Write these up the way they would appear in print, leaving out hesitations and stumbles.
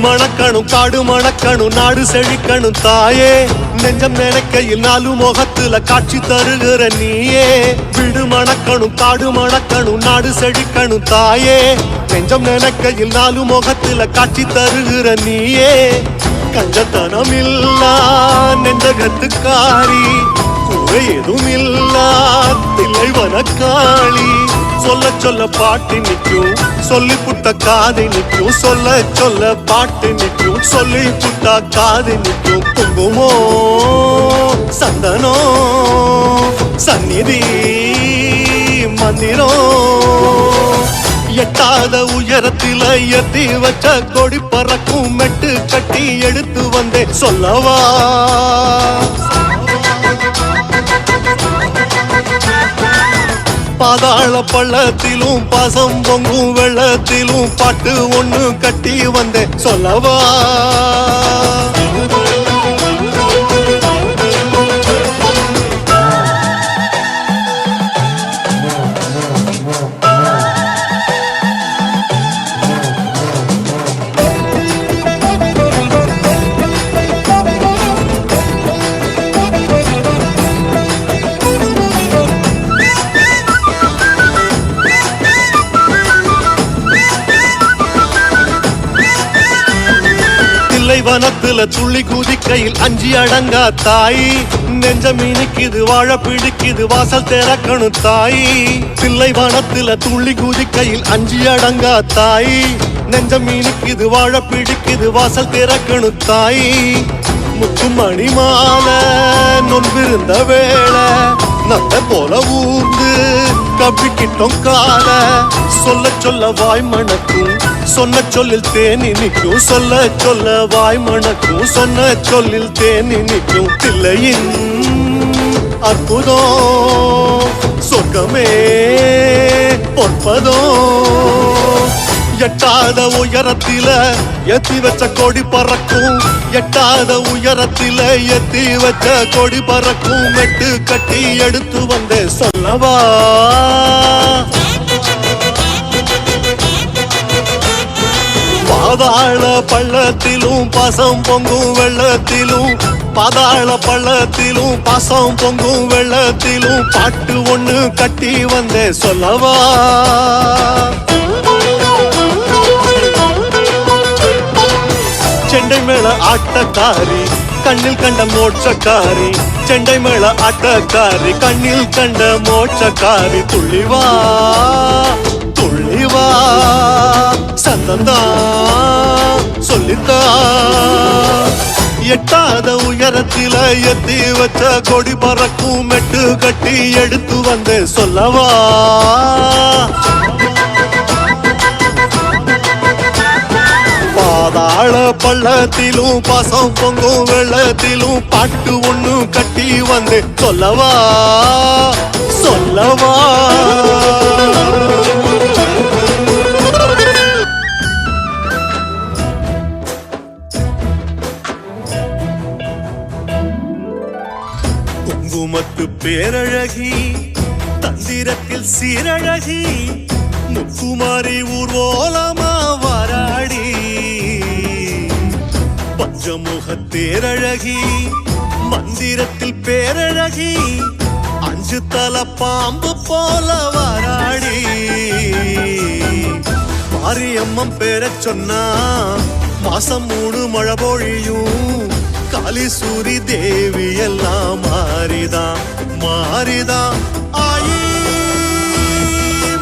மணக்கணும் காடு மணக்கணும் நாடு செழிக்கணும் தாயே நெஞ்சம் நினைக்கையில் நாலு முகத்துல காட்சி தருகிற நீயே வீடு மணக்கணும் காடு மணக்கணும் நாடு செழிக்கணும் தாயே நெஞ்சம் நினைக்கையில் நாலு முகத்துல காட்சி தருகிற நீயே கஞ்சத்தனம் இல்லா நெஞ்சகத்துக்காரி குறை எதுவும் இல்லா தில்லைவனக்காளி சொல்ல சொல்ல பாட்டு நிற்கும் சொல்லி புட்ட காது நிற்கும் சொல்ல சொல்ல பாட்டு நிற்கும் சொல்லி புட்டா காது நிற்கும் குங்குமோ சந்தனோ சந்நிதி மந்திரம் எட்டாத உயரத்தில எத்தி வச்ச கொடி பறக்கும் மெட்டு கட்டி எடுத்து வந்தேன் சொல்லவா பாதாள பள்ளத்திலும் பாசம் பொங்கும் வெள்ளத்திலும் பாட்டு ஒண்ணு கட்டி வந்தேன் சொல்லவா வனத்துல துள்ளி குதிக்கையில் அஞ்சி அடங்கா தாய் நெஞ்சம் இனிக்குது வாழ பிடிக்குது வாசல் திறக்கணும் தாய் பிள்ளை வனத்துல துள்ளி குதிக்கையில் அஞ்சி அடங்கா தாய் நெஞ்சம் இனிக்குது வாழ பிடிக்குது வாசல் திறக்கணும் தாய் முத்துமணி மாலை நொன்பிருந்த வேளை நல்ல போல ஊந்து கப்பிக்கிட்டோம் கால சொல்ல சொல்ல வாய் மணக்கும் சொன்ன சொல்லில் தேனி நிற்கும் சொல்ல சொல்ல வாய் மணக்கும் சொன்ன சொல்லில் தேனி நிற்கும் பிள்ளையின் அற்புதம் சொர்க்கமே பொற்பதோ எட்டாத உயரத்தில எத்தி வச்ச கொடி பறக்கும் எட்டாத உயரத்தில எத்தி வச்ச கொடி பறக்கும் மெட்டு கட்டி எடுத்து வந்தேன் சொல்லவா பாதாள பள்ளத்திலும் பாசம் பொங்கும் வெள்ளத்திலும் பாதாள பள்ளத்திலும் பாசம் பொங்கும் வெள்ளத்திலும் பாட்டு ஒண்ணு கட்டி வந்தேன் சொல்லவா செண்டை மேள ஆட்டக்காரி கண்ணில் கண்ட மோட்சக்காரி செண்டை மேள ஆட்டக்காரி கண்ணில் கண்ட மோட்சக்காரி துள்ளிவா துள்ளிவா சந்தந்தா சொல்லித்தா எட்டாத உயரத்தில எத்தி வச்ச கொடி பறக்கும் மெட்டு கட்டி எடுத்து வந்தேன் சொல்லவா பாதாள பள்ளத்திலும் பாசம் பொங்கும் வெள்ளத்திலும் பாட்டு ஒண்ணு கட்டி வந்து சொல்லவா சொல்லவா குங்குமத்து பேரழகி தந்திரத்தில் சீரழகி முத்துமாரி ஊர்வலமா வராடி பஞ்சமுக தேரழகி மந்திரத்தில் பேரழகி அஞ்சு தல பாம்பு போல வராடி மாரியம்மன் பேர சொன்னா மாசம் 3 மழை பொழியும் காளிசூரி தேவி எல்லாம் மாறிதான் மாறிதான் ஆயி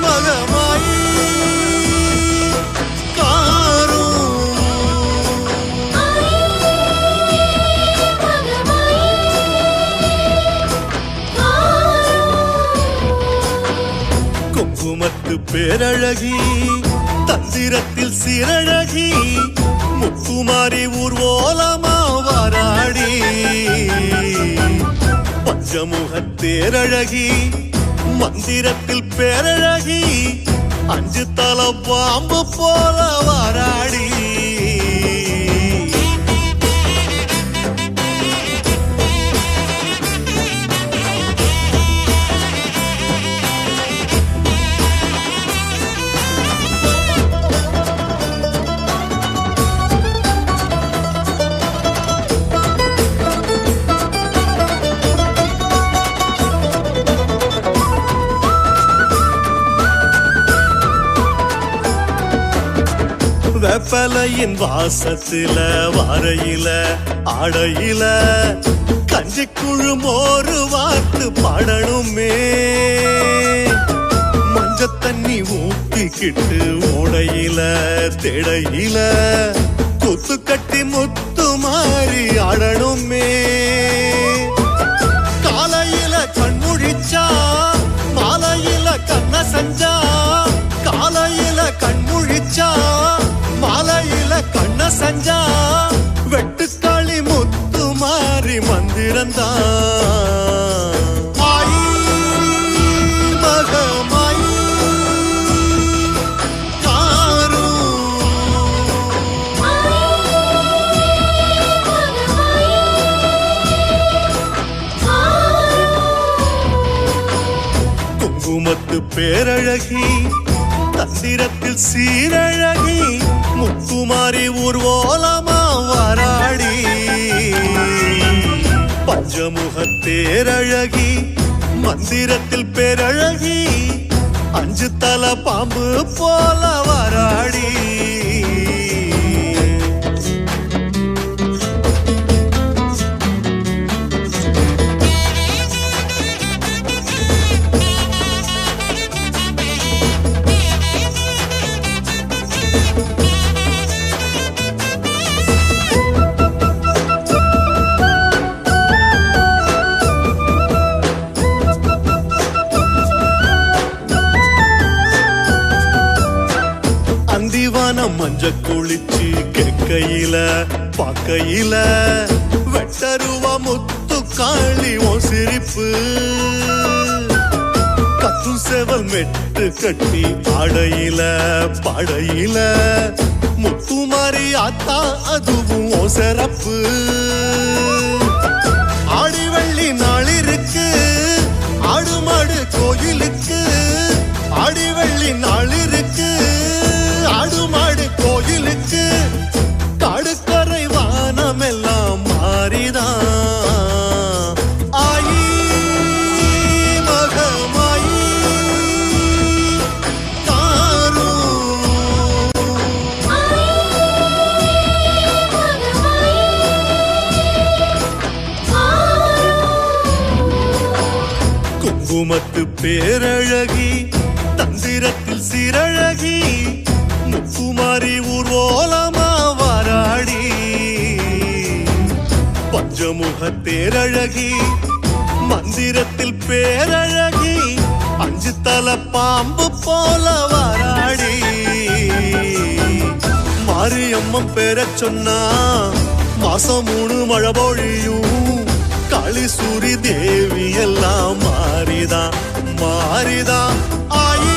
மகமாயி குங்குமத்து பேரழகி தந்திரத்தில் சீரழகி முத்துமாரி ஊர்வலமா வராடி பஞ்சமுக தேரழகி மந்திரத்தில் பேரழகி அஞ்சு தல பாம்பு போல வராடி வெப்பலையின் வாசத்தில வாரையில ஆடையில கஞ்சிக்குழு மோரு வார்த்து பாடணுமே. மஞ்ச தண்ணி ஊத்திக்கிட்டு ஓடையில தேடையில குத்து கட்டி முத்து மாறி ஆடணுமே. காலையில கண்முழிச்சா மாலையில கண்ண செஞ்சா, காலையில கண்முழிச்சா மாலையில கண்ண செஞ்சா, வெட்டுக்காளி முத்து மாறி மந்திரந்தா. மாயி மகமாயி காரு குங்குமத்து பேரழகி தந்திரத்தில் சீரழகி முத்துமாரி ஊர்வலமா வராடி. பஞ்சமுகத்தேரழகி மந்திரத்தில் பேரழகி அஞ்சு தல பாம்பு போல வராடி. மஞ்ச குளிச்சு கெக்கையில பாக்கையில வெட்டருவா முத்து காளி உன் சிரிப்பு. கத்து செவல் மெட்டு கட்டி ஆடையில பாடையில முத்து மாறி ஆத்தா அதுவும் உன் சிறப்பு. ஆடி வெள்ளி நாளிருக்கு ஆடு மாடு கோயிலுக்கு, ஆடி வெள்ளி நாளிருக்கு ஆடு மாடு கோயிலுக்கு, காடுக்கரை வானமெல்லாம் மாறிதான். ஆயி மகமாயி காரு குங்குமத்து பேரழகி தந்திரத்தில் சீரழகி முத்துமாரி ஊர்வலமா வராடி. பஞ்சமுகத்தேரழகி மந்திரத்தில் பேரழகி அஞ்சு தல பாம்பு போல வராடி. மாரியம்மன் பேர சொன்னா மாசம் 3 மழை பொழியும். காளி சூரி தேவி எல்லாம் மாறிதான் மாறிதான். ஆயி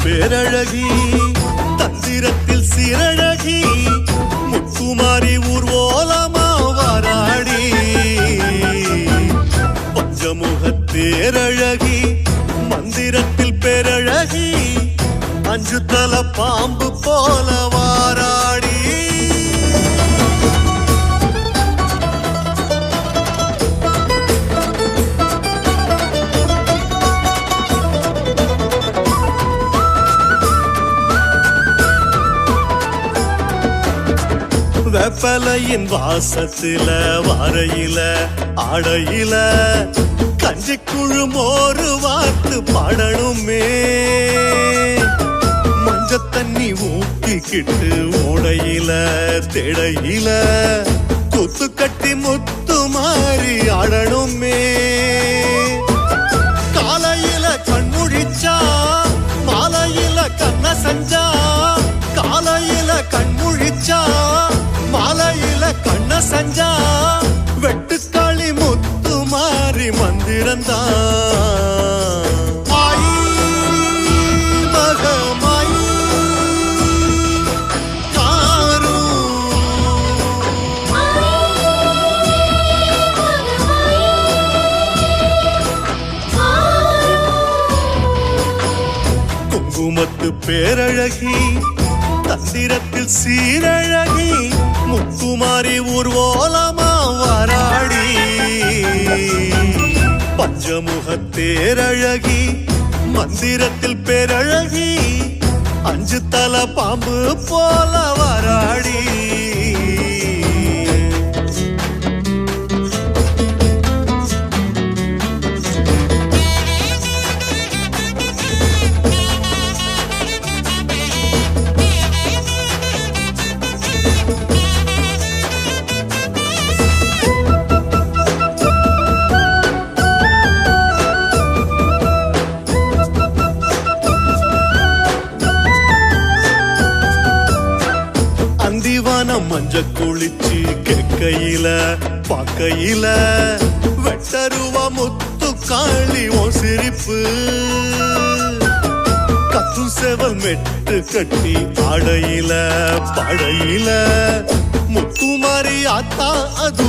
பேரழகி தந்திரத்தில் சீரழகி முத்துமாரி ஊர்வலமா வராடி. பஞ்சமுகத்தேரழகி மந்திரத்தில் பேரழகி அஞ்சு தல பாம்பு போல வாராடி. வெப்பலையின் வாசத்தில வாரையில ஆடையில கஞ்சிக்குழு மோரு வார்த்து பாடணுமே. மஞ்ச தண்ணி ஊத்திக்கிட்டு ஓடையில தேடையில குத்து கட்டி முத்து மாறி ஆடணுமே. காலையில கண்முழிச்சா மாலையில கண்ண செஞ்சா, காலையில கண்முழிச்சா மாலையில கண்ண செஞ்சா, வெட்டுக்காளி முத்து மாறி மந்திரந்தா. மாயி மகமாயி காரு குங்குமத்து பேரழகி தந்திரத்தில் சீரழகி முத்துமாரி ஊர்வலமா வராடி பஞ்சமுக தேரழகி மந்திரத்தில் பேரழகி அஞ்சு தல பாம்பு போல வராடி மஞ்ச குளிச்சு கெக்கையில பாக்கையில வெட்டருவா முத்து காளி ஓ சிரிப்பு கத்து செவல் மெட்டு கட்டி ஆடையில படையில முத்துமாரி ஆத்தா அது